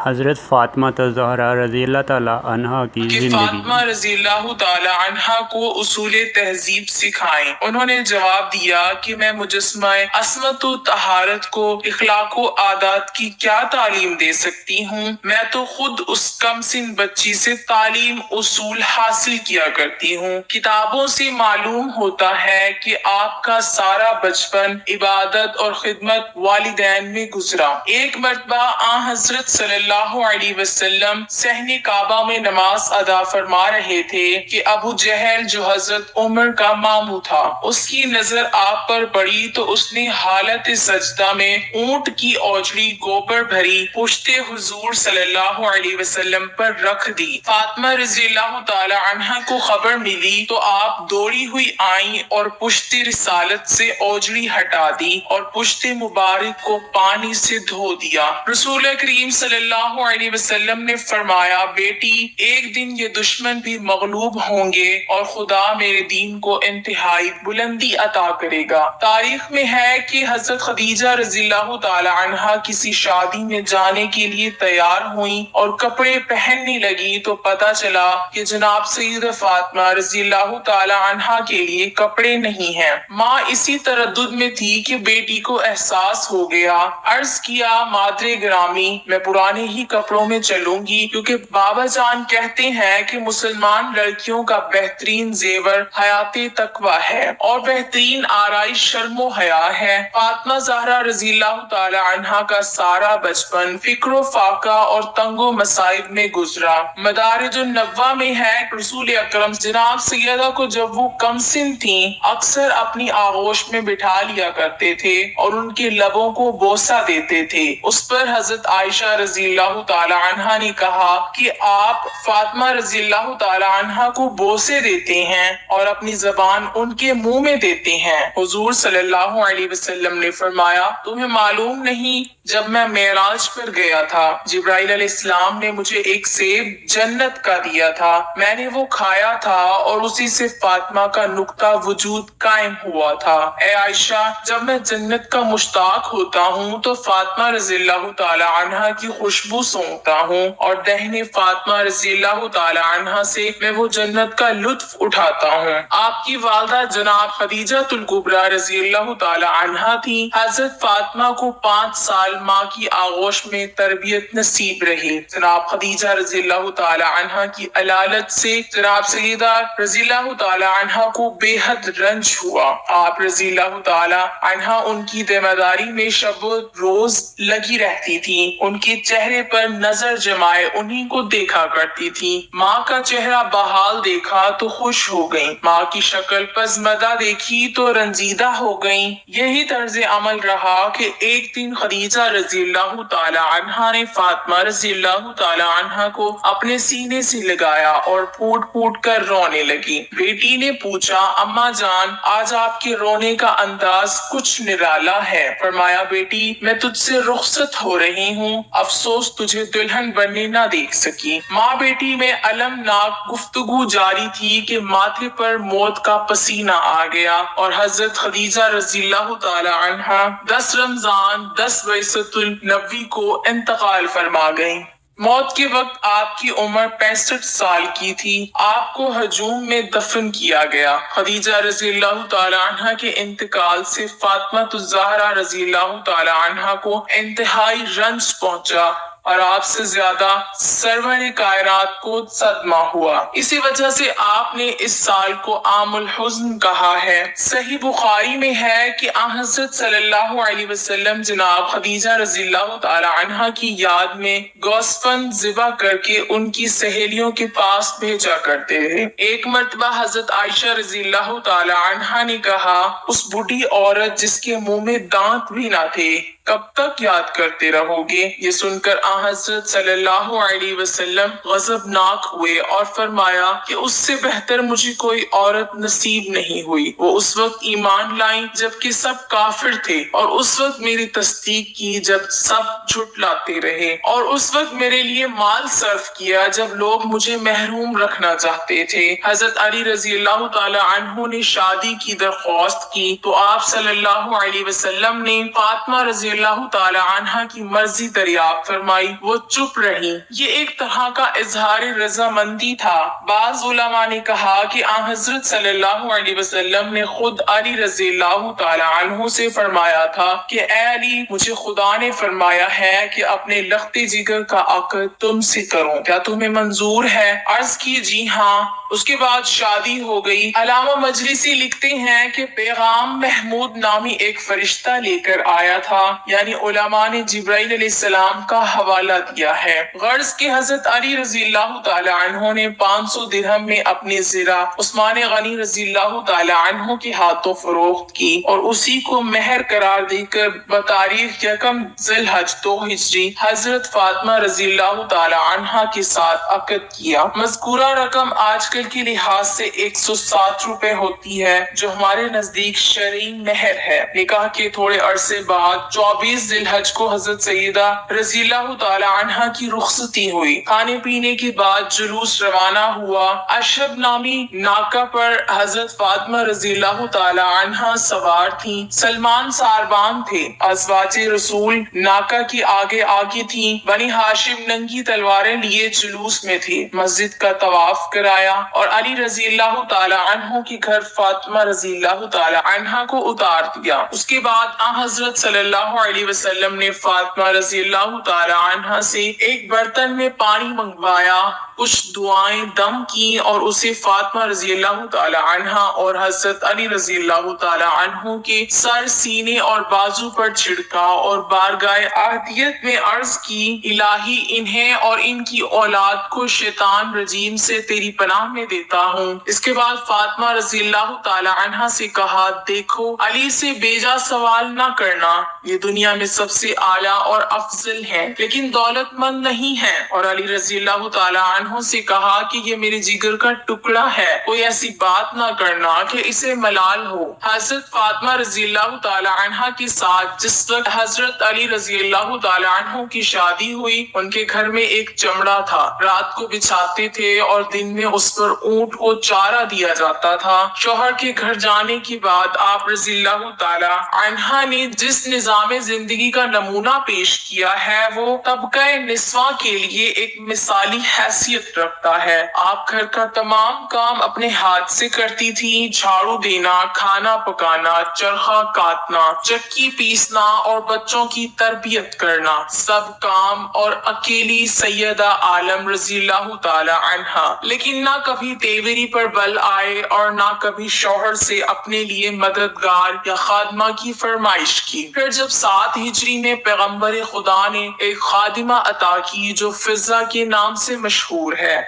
حضرت فاطمہ الزہرا رضی اللہ تعالیٰ عنہا کی کہ زندگی۔ فاطمہ رضی اللہ تعالی عنہا کو اصول تہذیب سکھائیں۔ انہوں نے جواب دیا کہ میں مجسمہ عصمت و طہارت کو اخلاق و عادات کی کیا تعلیم دے سکتی ہوں؟ میں تو خود اس کم سن بچی سے تعلیم اصول حاصل کیا کرتی ہوں۔ کتابوں سے معلوم ہوتا ہے کہ آپ کا سارا بچپن عبادت اور خدمت والدین میں گزرا۔ ایک مرتبہ آن حضرت صلی اللہ علیہ وسلم صحن کعبہ میں نماز ادا فرما رہے تھے کہ ابو جہل جو حضرت عمر کا ماموں تھا، اس کی نظر آپ پر پڑی تو اس نے حالت سجدہ میں اونٹ کی اوجڑی گوبر بھری پشت حضور صلی اللہ علیہ وسلم پر رکھ دی۔ فاطمہ رضی اللہ تعالی عنہا کو خبر ملی تو آپ دوڑی ہوئی آئیں اور پشت رسالت سے اوجڑی ہٹا دی اور پشت مبارک کو پانی سے دھو دیا۔ رسول کریم صلی اللہ علیہ وسلم نے فرمایا، بیٹی ایک دن یہ دشمن بھی مغلوب ہوں گے اور خدا میرے دین کو انتہائی بلندی عطا کرے گا۔ تاریخ میں ہے کہ حضرت خدیجہ رضی اللہ تعالی عنہا کسی شادی میں جانے کے لیے تیار ہوئیں اور کپڑے پہننے لگی تو پتہ چلا کہ جناب سیدہ فاطمہ رضی اللہ تعالی عنہا کے لیے کپڑے نہیں ہیں۔ ماں اسی تردد میں تھی کہ بیٹی کو احساس ہو گیا۔ عرض کیا، مادر گرامی میں پرانے ہی کپڑوں میں چلوں گی، کیونکہ بابا جان کہتے ہیں کہ مسلمان لڑکیوں کا بہترین زیور حیات تقویٰ ہے اور بہترین آرائش شرم و حیا ہے۔ فاطمہ زہرا رضی اللہ تعالی عنہا کا سارا بچپن فکر و فاقہ اور تنگ و مصائب میں گزرا۔ مدارج النبوہ میں ہے، رسول اکرم جناب سیدہ کو جب وہ کم سن تھیں اکثر اپنی آغوش میں بٹھا لیا کرتے تھے اور ان کے لبوں کو بوسہ دیتے تھے۔ اس پر حضرت عائشہ رضی اللہ تعالی عنہا نے کہا کہ آپ فاطمہ رضی اللہ تعالی عنہا کو بوسے دیتے ہیں اور اپنی زبان ان کے منہ میں دیتے ہیں۔ حضور صلی اللہ علیہ وسلم نے فرمایا، تمہیں معلوم نہیں جب میں معراج پر گیا تھا جبرائیل علیہ السلام نے مجھے ایک سیب جنت کا دیا تھا، میں نے وہ کھایا تھا اور اسی سے فاطمہ کا نقطہ وجود قائم ہوا تھا۔ اے عائشہ، جب میں جنت کا مشتاق ہوتا ہوں تو فاطمہ رضی اللہ تعالی عنہا کی خوشبو سونگتا ہوں اور دہنے فاطمہ رضی اللہ تعالی عنہا سے میں وہ جنت کا لطف اٹھاتا ہوں۔ آپ کی والدہ جناب خدیجہ الکبریٰ رضی اللہ تعالی عنہا تھی۔ حضرت فاطمہ کو 5 سال ماں کی آغوش میں تربیت نصیب رہی۔ جناب خدیجہ رضی اللہ تعالی عنہا کی علالت سے جناب سیدہ رضی اللہ تعالی عنہا کو بے حد رنج ہوا۔ آپ رضی اللہ تعالی عنہا ان کی ذمہ داری میں شب و روز لگی رہتی تھی، ان کے چہرے پر نظر جمائے انہی کو دیکھا کرتی تھی۔ ماں کا چہرہ بحال دیکھا تو خوش ہو گئیں، ماں کی شکل پزمدہ دیکھی تو رنجیدہ ہو گئیں۔ یہی طرز عمل رہا کہ ایک دن خدیجہ رضی اللہ تعالی عنہا نے فاطمہ رضی اللہ تعالی عنہا کو اپنے سینے سے لگایا اور پھوٹ پھوٹ کر رونے لگی۔ بیٹی نے پوچھا، اماں جان آج آپ کے رونے کا انداز کچھ نرالا ہے۔ فرمایا، بیٹی میں تجھ سے رخصت ہو رہی ہوں، افسوس تجھے دلہن بننے نہ دیکھ سکی۔ ماں بیٹی میں المناک گفتگو جاری تھی کہ ماتھے پر موت کا پسینہ آ گیا اور حضرت خدیجہ رضی اللہ تعالی عنہا 10 رمضان 10 بیست النبی کو انتقال فرما گئیں۔ موت کے وقت آپ کی عمر 65 سال کی تھی۔ آپ کو ہجوم میں دفن کیا گیا۔ خدیجہ رضی اللہ تعالی عنہا کے انتقال سے فاطمہ الزہرا رضی اللہ تعالی عنہا کو انتہائی رنج پہنچا اور آپ سے زیادہ سرور کائنات کو صدمہ ہوا۔ اسی وجہ سے آپ نے اس سال کو عام الحزن کہا ہے۔ صحیح بخاری میں ہے کہ آن حضرت صلی اللہ علیہ وسلم جناب خدیجہ رضی اللہ تعالی عنہا کی یاد میں گوسفند ذبح کر کے ان کی سہیلیوں کے پاس بھیجا کرتے تھے۔ ایک مرتبہ حضرت عائشہ رضی اللہ تعالی عنہا نے کہا، اس بوڑھی عورت جس کے منہ میں دانت بھی نہ تھے کب تک یاد کرتے رہو گے؟ یہ سن کر آن حضرت صلی اللہ علیہ وسلم غضبناک ہوئے اور فرمایا کہ اس سے بہتر مجھے کوئی عورت نصیب نہیں ہوئی۔ وہ اس وقت ایمان لائیں جبکہ سب کافر تھے اور اس وقت میری تصدیق کی جب سب جھٹلاتے رہے اور اس وقت میرے لیے مال صرف کیا جب لوگ مجھے محروم رکھنا چاہتے تھے۔ حضرت علی رضی اللہ تعالی عنہ نے شادی کی درخواست کی تو آپ صلی اللہ علیہ وسلم نے فاطمہ رضی اللہ تعالی عنہا کی مرضی دریافت فرمائی، وہ چپ رہی۔ یہ ایک طرح کا اظہار رضامندی تھا۔ بعض علماء نے کہا کہ آن حضرت صلی اللہ علیہ وسلم نے خود علی رضی اللہ تعالی عنہ سے فرمایا تھا کہ اے علی، مجھے خدا نے فرمایا ہے کہ اپنے لخت جگر کا عقد تم سے کروں، کیا تمہیں منظور ہے؟ عرض کی جی ہاں۔ اس کے بعد شادی ہو گئی۔ علامہ مجلسی لکھتے ہیں کہ پیغام محمود نامی ایک فرشتہ لے کر آیا تھا، یعنی علماء نے جبرائیل علیہ السلام کا حوالہ دیا ہے۔ غرض کہ حضرت علی رضی اللہ تعالی عنہ نے 500 درہم میں اپنی زرہ عثمان غنی رضی اللہ تعالی عنہ کے ہاتھوں فروخت کی اور اسی کو مہر قرار دے کر بتاریخ 1 ذی الحج 2 ہجری حضرت فاطمہ رضی اللہ تعالی عنہا کے ساتھ عقد کیا۔ مذکورہ رقم آج کل کے لحاظ سے 107 روپے ہوتی ہے، جو ہمارے نزدیک شرعی مہر ہے۔ نکاح کے تھوڑے عرصے بعد 24 ذی الحج کو حضرت سیدہ رضی اللہ تعالی عنہا کی رخصتی ہوئی۔ کھانے پینے کے بعد جلوس روانہ ہوا۔ اشہب نامی ناکہ پر حضرت فاطمہ رضی اللہ تعالی عنہا سوار تھیں۔ سلمان ساربان تھے۔ ازواج رسول ناکہ کی آگے آگے تھیں۔ بنی ہاشم ننگی تلواریں لیے جلوس میں تھے۔ مسجد کا طواف کرایا اور علی رضی اللہ تعالی عنہ کے گھر فاطمہ رضی اللہ تعالی عنہا کو اتار دیا۔ اس کے بعد آن حضرت صلی اللہ علیہ وسلم نے فاطمہ رضی اللہ تعالی عنہا سے ایک برتن میں پانی منگوایا، کچھ دعائیں دم کی اور اسے فاطمہ رضی اللہ تعالی عنہا اور حضرت علی رضی اللہ تعالی عنہ کے سر، سینے اور بازو پر چھڑکا اور بارگاہ احدیت میں عرض کی، الہی انہیں اور ان کی اولاد کو شیطان رجیم سے تیری پناہ میں دیتا ہوں۔ اس کے بعد فاطمہ رضی اللہ تعالی عنہا سے کہا، دیکھو علی سے بیجا سوال نہ کرنا، یہ دنیا میں سب سے اعلیٰ اور افضل ہے لیکن دولت مند نہیں ہے۔ اور علی رضی اللہ تعالی عنہ سے کہا کہ یہ میرے جگر کا ٹکڑا ہے، کوئی ایسی بات نہ کرنا کہ اسے ملال ہو۔ حضرت فاطمہ رضی اللہ تعالی عنہا کے ساتھ جس وقت حضرت علی رضی اللہ تعالی عنہ کی شادی ہوئی، ان کے گھر میں ایک چمڑا تھا، رات کو بچھاتے تھے اور دن میں اس پر اونٹ کو چارہ دیا جاتا تھا۔ شوہر کے گھر جانے کے بعد آپ رضی اللہ تعالی عنہا نے جس نظام زندگی کا نمونہ پیش کیا ہے وہ طبقہ نسواں کے لیے ایک مثالی حیثیت رکھتا ہے۔ آپ گھر کا تمام کام اپنے ہاتھ سے کرتی تھی، جھاڑو دینا، کھانا پکانا، چرخہ کاٹنا، چکی پیسنا اور بچوں کی تربیت کرنا، سب کام اور اکیلی سیدہ عالم رضی اللہ تعالی عنہا۔ لیکن نہ کبھی تیوری پر بل آئے اور نہ کبھی شوہر سے اپنے لیے مددگار یا خادمہ کی فرمائش کی۔ پھر جب 7 ہجری میں پیغمبر خدا نے ایک خادمہ عطا کی جو فضہ کے نام سے مشہور ہے،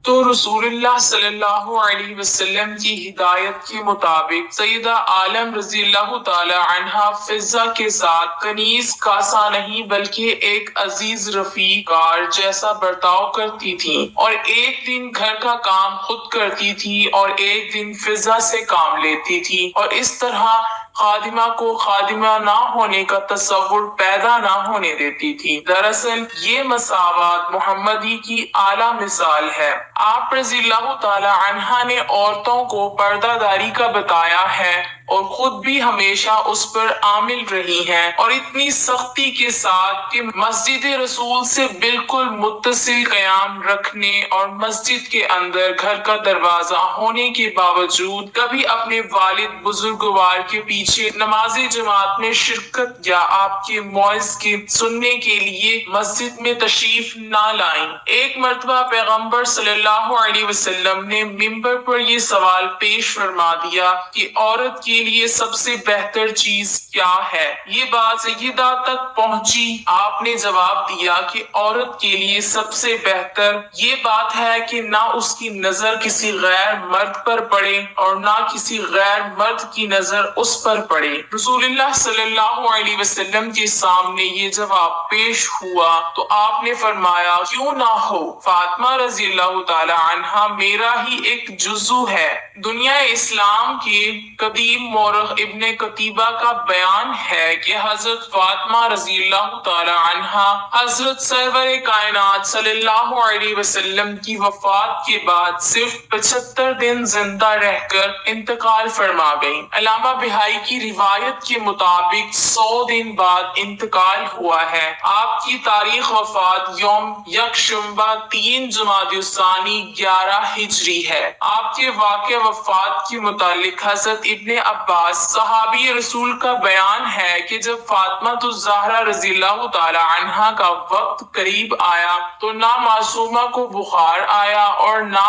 تو رسول اللہ صلی اللہ علیہ وسلم کی ہدایت کے مطابق سیدہ عالم رضی اللہ تعالی عنہا فضہ کے ساتھ کنیز کاسا نہیں بلکہ ایک عزیز رفیق کار جیسا برتاؤ کرتی تھی، اور ایک دن گھر کا کام خود کرتی تھی اور ایک دن فضہ سے کام لیتی تھی، اور اس طرح خادمہ کو خادمہ نہ ہونے کا تصور پیدا نہ ہونے دیتی تھی۔ دراصل یہ مساوات محمدی کی اعلیٰ مثال ہے۔ آپ رضی اللہ تعالی عنہا نے عورتوں کو پردہ داری کا بتایا ہے اور خود بھی ہمیشہ اس پر عامل رہی ہیں، اور اتنی سختی کے ساتھ کہ مسجد رسول سے بالکل متصل قیام رکھنے اور مسجد کے اندر گھر کا دروازہ ہونے کے باوجود کبھی اپنے والد بزرگوار کے پیچھے نماز جماعت میں شرکت یا آپ کے موعظ کے سننے کے لیے مسجد میں تشریف نہ لائیں۔ ایک مرتبہ پیغمبر صلی اللہ علیہ وسلم نے منبر پر یہ سوال پیش فرما دیا کہ عورت کے لیے سب سے بہتر چیز کیا ہے؟ یہ بات سیدہ تک پہنچی۔ آپ نے جواب دیا کہ عورت کے لیے سب سے بہتر یہ بات ہے کہ نہ اس کی نظر کسی غیر مرد پر پڑے اور نہ کسی غیر مرد کی نظر اس پر پڑے۔ رسول اللہ صلی اللہ علیہ وسلم کے سامنے یہ جواب پیش ہوا تو آپ نے فرمایا، کیوں نہ ہو، فاطمہ رضی اللہ تعالی عنہا میرا ہی ایک جزو ہے۔ دنیا اسلام کے قدیم حکیم مورخ ابن قتیبہ کا بیان ہے کہ حضرت فاطمہ رضی اللہ تعالی عنہا حضرت سرور کائنات صلی اللہ علیہ وسلم کی وفات کے بعد صرف 75 دن زندہ رہ کر انتقال فرما گئیں۔ علامہ بہائی کی روایت کے مطابق 100 دن بعد انتقال ہوا ہے۔ آپ کی تاریخ وفات یوم یکشنبہ 3 جمادی الثانی 11 ہجری ہے۔ آپ کے واقع وفات کے متعلق حضرت ابن عباس صحابی رسول کا بیان ہے کہ جب فاطمہ الزہرا رضی اللہ تعالی عنہا کا وقت قریب آیا تو نہ معصومہ کو بخار آیا اور نہ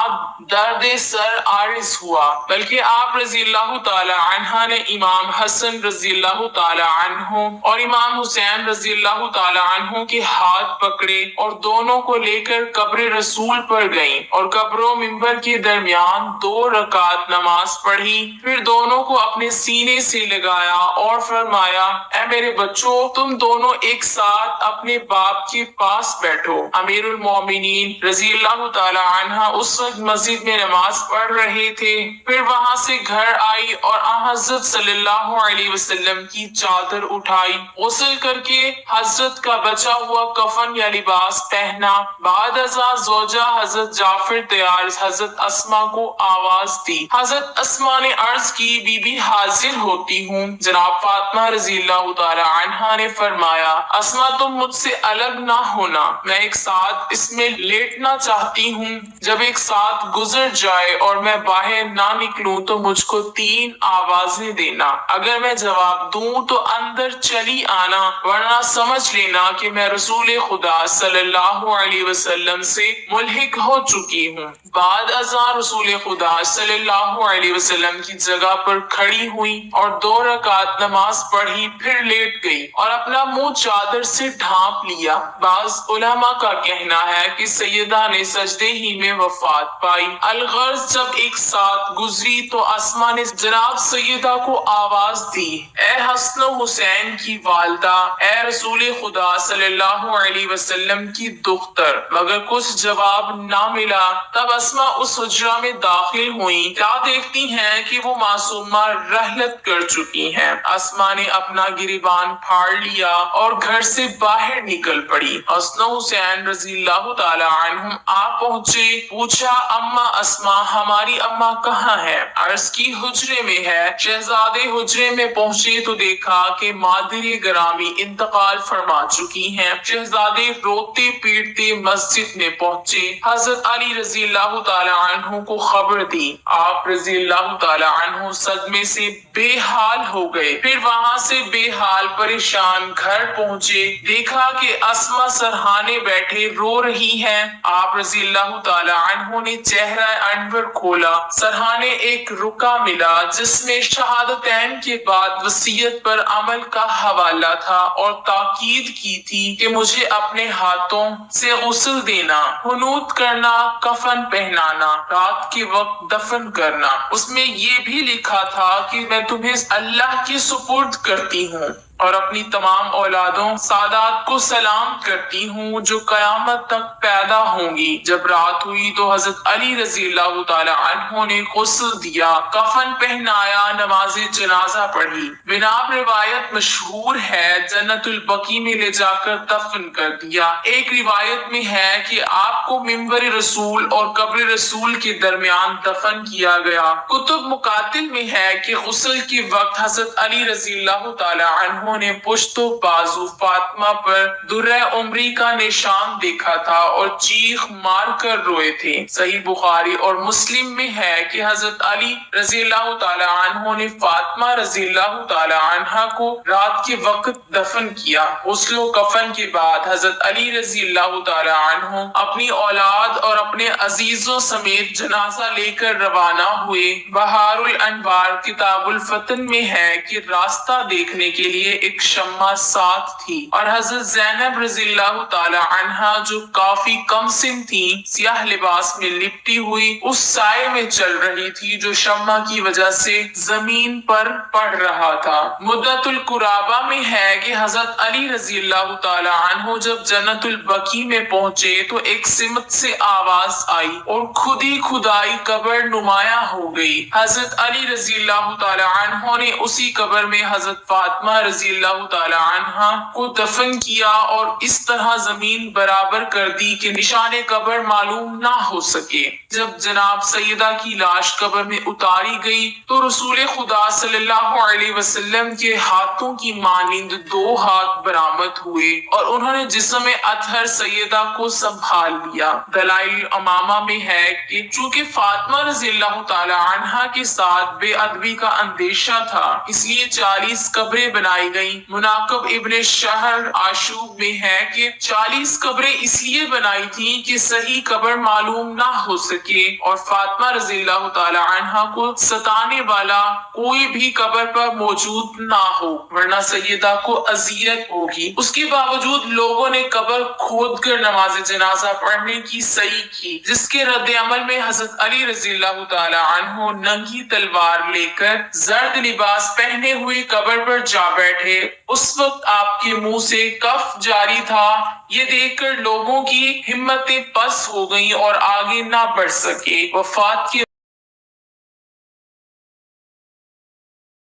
درد سر عارض ہوا، بلکہ آپ رضی اللہ تعالی عنہا نے امام حسن رضی اللہ تعالی عنہ اور امام حسین رضی اللہ تعالی عنہ کے ہاتھ پکڑے اور دونوں کو لے کر قبر رسول پر گئیں اور قبر و منبر کے درمیان 2 رکعت نماز پڑھی، پھر دونوں کو اپنے سینے سے لگایا اور فرمایا، اے میرے بچوں، تم دونوں ایک ساتھ اپنے باپ کے پاس بیٹھو۔ امیر المومنین رضی اللہ تعالی عنہ اس وقت مسجد میں نماز پڑھ رہے تھے، پھر وہاں سے گھر آئی اور حضرت صلی اللہ علیہ وسلم کی چادر اٹھائی، غسل کر کے حضرت کا بچا ہوا کفن یا لباس پہنا۔ بعد ازاں زوجہ حضرت جعفر تیار حضرت اسما کو آواز دی۔ حضرت اسما نے عرض کی، بی بی حاضر ہوتی ہوں۔ جناب فاطمہ رضی اللہ تعالی عنہا نے فرمایا، اسما تم مجھ سے الگ نہ ہونا، میں ایک ساتھ اس میں لیٹنا چاہتی ہوں۔ جب ایک ساتھ گزر جائے اور میں باہر نہ نکلوں تو مجھ کو 3 آوازیں دینا، اگر میں جواب دوں تو اندر چلی آنا، ورنہ سمجھ لینا کہ میں رسول خدا صلی اللہ علیہ وسلم سے ملحق ہو چکی ہوں۔ بعد ازاں رسول خدا صلی اللہ علیہ وسلم کی جگہ پر کھڑی ہوئی اور 2 رکعت نماز پڑھی، پھر لیٹ گئی اور اپنا منہ چادر سے ڈھانپ لیا۔ بعض علماء کا کہنا ہے کہ سیدہ نے سجدے ہی میں وفات پائی۔ الغرض جب ایک ساتھ گزری تو اسما نے جناب سیدہ کو آواز دی، اے حسن و حسین کی والدہ، اے رسول خدا صلی اللہ علیہ وسلم کی دختر، مگر کچھ جواب نہ ملا۔ تب اسما اس حجرہ میں داخل ہوئیں، کیا دیکھتی ہیں کہ وہ معصومہ رحلت کر چکی ہیں۔ اسما نے اپنا گریبان پھاڑ لیا اور گھر سے باہر نکل پڑی۔ حسن و حسین رضی اللہ تعالی عنہم آ پہنچے، پوچھا، اما اسما ہماری اما کہاں ہے؟ عرض کی حجرے میں ہے۔ شہزادے حجرے میں پہنچے تو دیکھا کہ مادر گرامی انتقال فرما چکی ہیں۔ شہزادے روتے پیٹتے مسجد میں پہنچے، حضرت علی رضی اللہ تعالی عنہ کو خبر دی۔ آپ رضی اللہ تعالی عنہ صدمے سے بے حال ہو گئے، پھر وہاں سے بے حال پریشان گھر پہنچے، دیکھا کہ اسما سرہانے بیٹھے رو رہی ہیں۔ آپ رضی اللہ تعالی عنہ نے چہرہ انور کھولا، سرہانے ایک رکا ملا جس میں شہادتین کے بعد وصیت پر عمل کا حوالہ تھا اور تاکید کی تھی کہ مجھے اپنے ہاتھوں سے غسل دینا، حنوط کرنا، کفن پہنانا، رات کے وقت دفن کرنا۔ اس میں یہ بھی لکھا تھا کہ میں تمہیں اللہ کے سپرد کرتی ہوں اور اپنی تمام اولادوں سادات کو سلام کرتی ہوں جو قیامت تک پیدا ہوں گی۔ جب رات ہوئی تو حضرت علی رضی اللہ تعالی عنہ نے غسل دیا، کفن پہنایا، نماز جنازہ پڑھی۔ بناب روایت مشہور ہے جنت البقیع میں لے جا کر دفن کر دیا۔ ایک روایت میں ہے کہ آپ کو منبر رسول اور قبر رسول کے درمیان دفن کیا گیا۔ کتب مقاتل میں ہے کہ غسل کے وقت حضرت علی رضی اللہ تعالی عنہ نے پشت و بازو فاطمہ پر درہ عمری کا نشان دیکھا تھا اور چیخ مار کر روئے تھے۔ صحیح بخاری اور مسلم میں ہے کہ حضرت علی رضی اللہ تعالی عنہ نے فاطمہ رضی اللہ تعالی عنہ کو رات کے وقت دفن کیا۔ غسل و کفن کے بعد حضرت علی رضی اللہ تعالی عنہ اپنی اولاد اور اپنے عزیزوں سمیت جنازہ لے کر روانہ ہوئے۔ بہار الانوار کتاب الفتن میں ہے کہ راستہ دیکھنے کے لیے ایک شمع ساتھ تھی اور حضرت زینب رضی اللہ تعالی عنہا جو کافی کم سن تھی سیاہ لباس میں لپٹی ہوئی اس سائے میں چل رہی تھی جو شمع کی وجہ سے زمین پر پڑ رہا تھا۔ مدت القرابہ میں ہے کہ حضرت علی رضی اللہ تعالی عنہ جب جنت البقیع میں پہنچے تو ایک سمت سے آواز آئی اور خود ہی خدائی قبر نمایاں ہو گئی۔ حضرت علی رضی اللہ تعالی عنہ نے اسی قبر میں حضرت فاطمہ رضی اللہ تعالی عنہا کو دفن کیا اور اس طرح زمین برابر کر دی کہ نشان قبر معلوم نہ ہو سکے۔ جب جناب سیدہ کی لاش قبر میں اتاری گئی تو رسول خدا صلی اللہ علیہ وسلم کے ہاتھوں کی مانند 2 ہاتھ برآمد ہوئے اور انہوں نے جسم اطہر سیدہ کو سنبھال لیا۔ دلائل امامہ میں ہے کہ چونکہ فاطمہ رضی اللہ تعالی عنہا کے ساتھ بے ادبی کا اندیشہ تھا اس لیے 40 قبریں بنائی گئیں۔ مناقب ابن شہر آشوب میں ہے کہ 40 قبریں اس لیے بنائی تھیں کہ صحیح قبر معلوم نہ ہو سکے اور فاطمہ رضی اللہ تعالی عنہا کو ستانے والا کوئی بھی قبر پر موجود نہ ہو ورنہ سیدہ کو اذیت ہوگی۔ اس کے باوجود لوگوں نے قبر کھود کر نماز جنازہ پڑھنے کی صحیح کی جس کے رد عمل میں حضرت علی رضی اللہ تعالی عنہ ننگی تلوار لے کر زرد لباس پہنے ہوئے قبر پر جا بیٹھے۔ اس وقت آپ کے منہ سے کف جاری تھا۔ یہ دیکھ کر لوگوں کی ہمتیں پس ہو گئیں اور آگے نہ بڑھ سکے۔ وفات کے